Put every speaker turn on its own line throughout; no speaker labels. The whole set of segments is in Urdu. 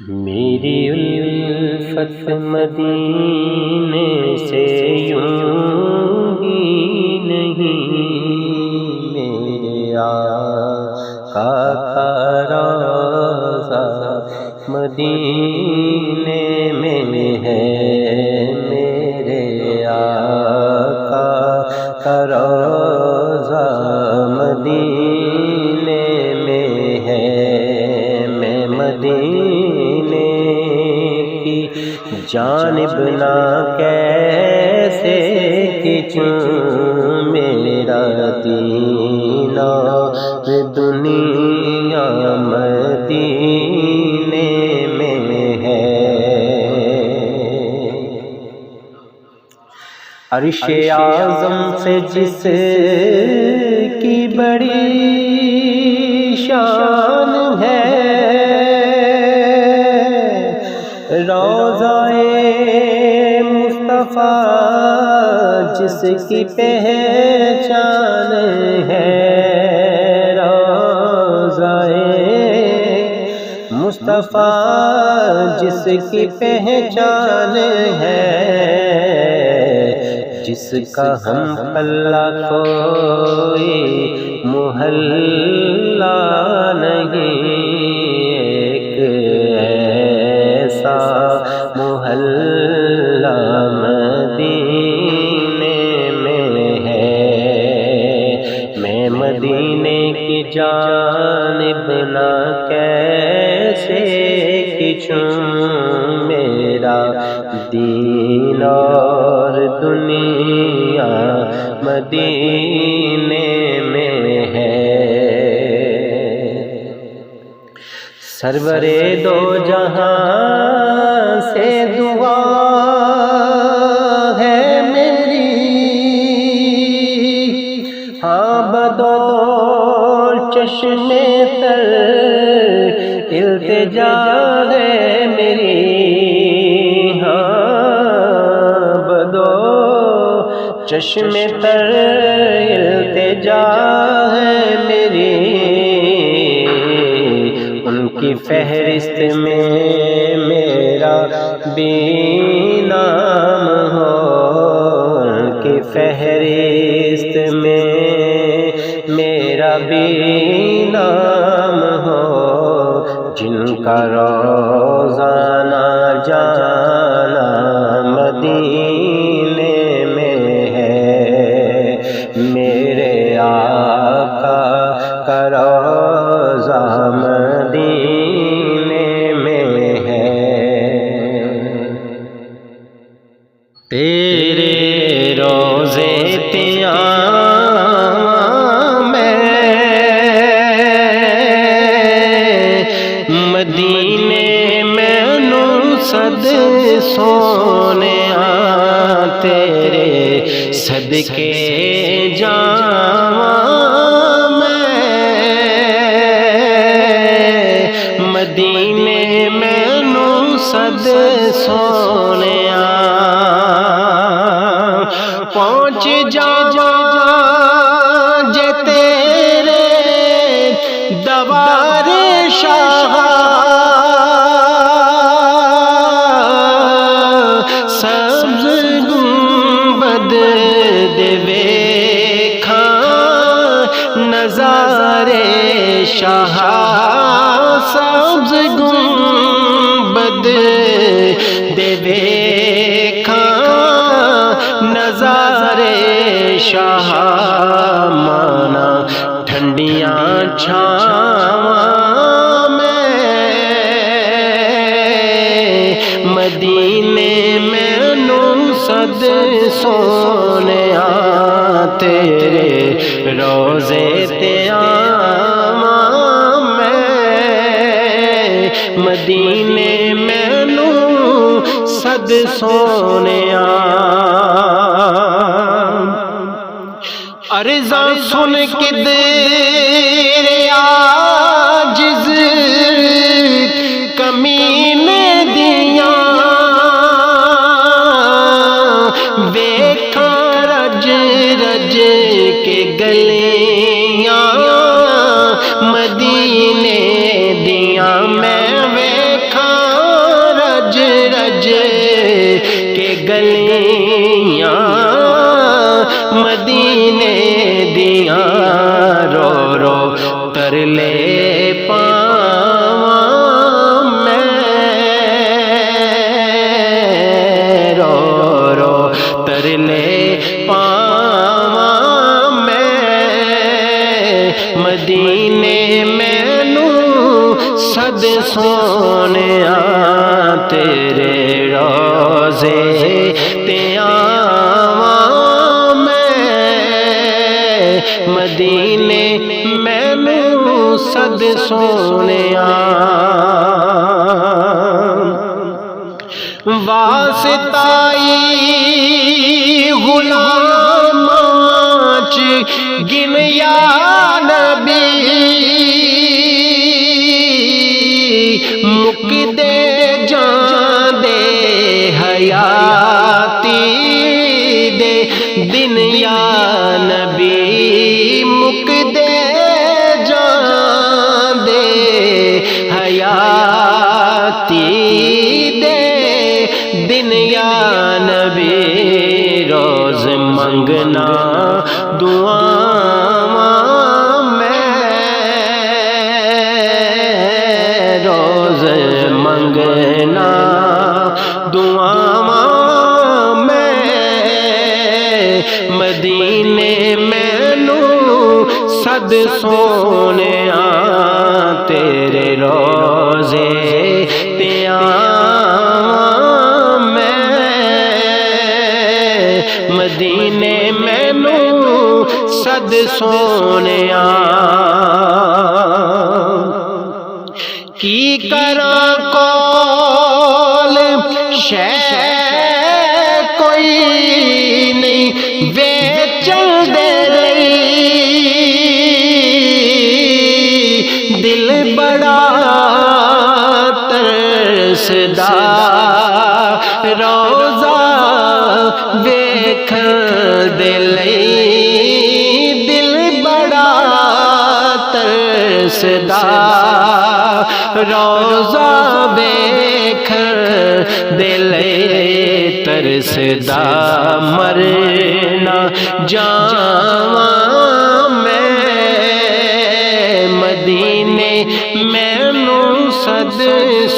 میری الفت مدینے سے یوں ہی نہیں، میرے آقا کا روضہ مدینے میں ہے، میرے آقا کا روضہ مدینے میں ہے۔ میں مدینے کی جانب نہ کیسے کھنچوں، میرا دین اور دنیا مدینے میں ہے۔ عرش اعظم سے جس کی بڑی شان ہے، روضہ مصطفیٰ جس کی پہچان ہے، روضہ مصطفیٰ جس کی پہچان ہے، جس کا ہم پلہ کوئی محلہ نہیں، ایک ایسا محلہ مدینے میں ہے۔ میں مدینے کی جانب نہ کیسے کھنچوں، میرا دین اور دنیا مدینے میں ہے۔ سرور دو جہاں سے دعا ہے میری، ہاں بدور چشمے تر التجا ہے میری، ہاں بدور چشمے تر التجا ہے میری، ان کی فہرست میں میرا بھی نام ہو، ان کی فہرست میں میرا بھی نام ہو، جن کا روزانہ جانا مدینے میں ہے، میرے آقا کا روضہ مدینے میں ہے۔ تیرے روضے مدینے میں صد سونیا تیرے صدقے جاواں میں، مدینے میں صد سونیا پہنچ جاواں جے تیرے دوار شاہ، سبز گنبد دے ویکھاں نظارے شاہ، سبز گنبد دے ویکھاں نظارے شاہ، مانا ٹھنڈیاں چھاواں میں، مدینے میں صد سونیا تیرے روضے تے آواں میں، مدینے میں صد سونیا۔ عرضاں سن کے دیر عاجز کمینے دیاں، ویکھاں رج رج کے گلیاں مدینے دیاں، میں ویکھاں سونیا تیرے روزے تے آواں میں مدینے مینوں سد سونیا واسطائی غلاماں چ گن یا نبی مک دے جان دے حیاتی دے دن یا نبی مک دے جان دے حیاتی دے دن یا نبی روز منگنا دعاواں میں روز منگنا دعاواں میں مدینے مینوں سد سونیا تیرے روزے تے آواں میں مدینے مینوں سد سونیا کی کراں کول شے کوئی نہیں ویچن دے لئی دل بڑا ترسدا روزہ ویکھن دے لئی دل بڑا ترسدا روزہ ویکھن دے لئی ترسدا مرنا جاواں میں مدینے مینوں سد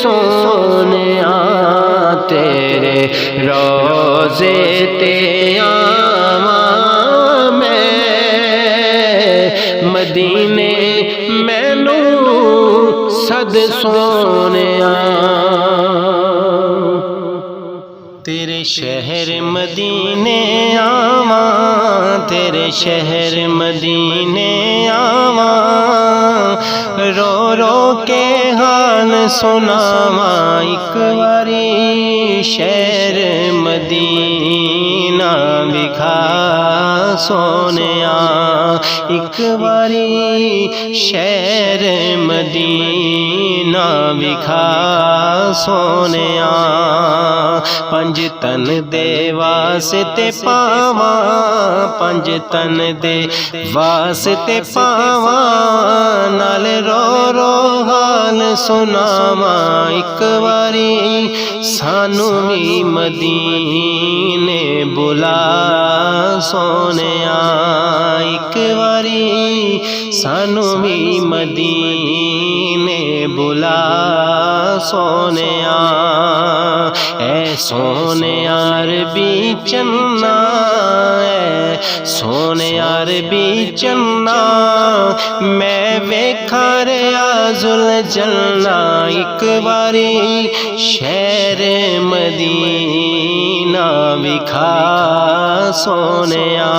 سونیا تیرے روزے تے آواں میں مدینے مینوں سد سونیا تیرے شہر مدینے آواں تیرے شہر مدینے آواں رو رو کے حال سناواں ایک واری شہر مدینہ وکھا سونیا ایک واری شہر مدینہ وکھا سونیا پنج تن دے واسطے پاواں پنج تن دے واسطے پاواں نال رو رو حال سناواں ایک واری سانو بھی مدینے بلا سونیا ایک واری سانو بھی مدینے بلا سونیا اے سونیا عربی چنا اے سونیا عربی چنا میں ویکھاں ریاض الجنہ ایک واری شہر مدینہ وکھا سونیا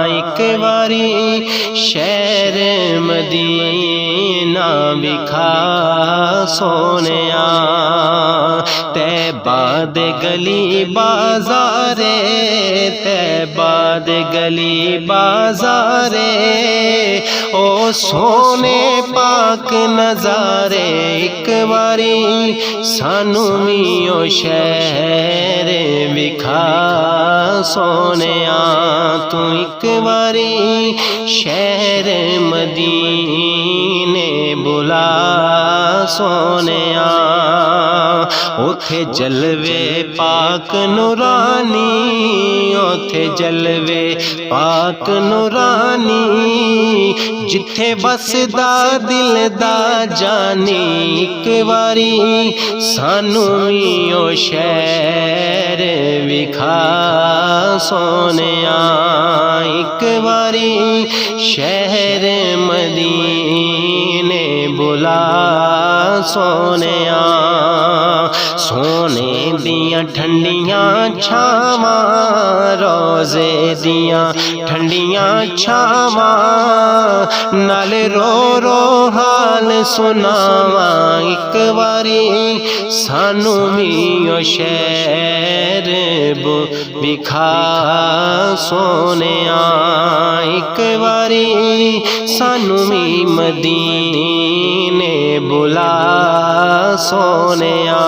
ایک واری شہر مدینہ وکھا سونیا طیبہ دے گلی بازارے طیبہ دے گلی بازارے او سونے پاک نظارے ایک واری سانو بھی او شہر وکھا سونیا تو ایک واری شہر مدینے بلا سونیا اوتھے جلوے پاک نورانی اوتھے جلوے پاک نورانی جتھے بسدا دل دا جانی ایک واری سانو بھی او شہر وکھا سونیا ایک واری شہر مدینے بلا سونیا سونے دیاں ٹھنڈیاں چھاواں روزے دیاں ٹھنڈیاں چھاواں نال رو رو حال سناواں ایک واری سانو بھی او شہر وکھا سونیا ایک واری سانو بھی مدینے بلا سونیا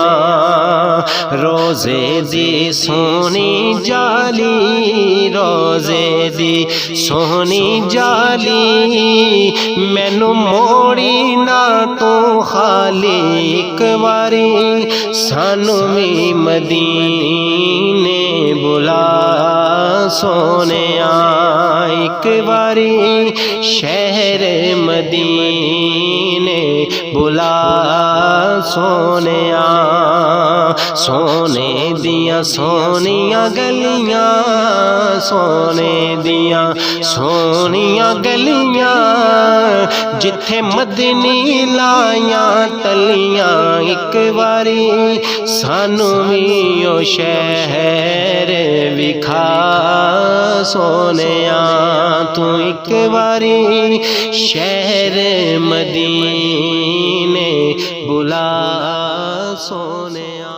روزے دی سونی جالی روزے دی سونی جالی مینو موڑی نہ تو خالی ایک واری سانو بھی مدینے بلا سونیا ایک واری شہر مدینے بلا سونیا سونے دیاں سونیاں گلیاں سونے دیاں سونیاں گلیاں جتھے مدنی لائیاں تلیاں ایک واری سانو بھی او شہر وکھا سونیا تو ایک واری شہر مدینے بلا سونیا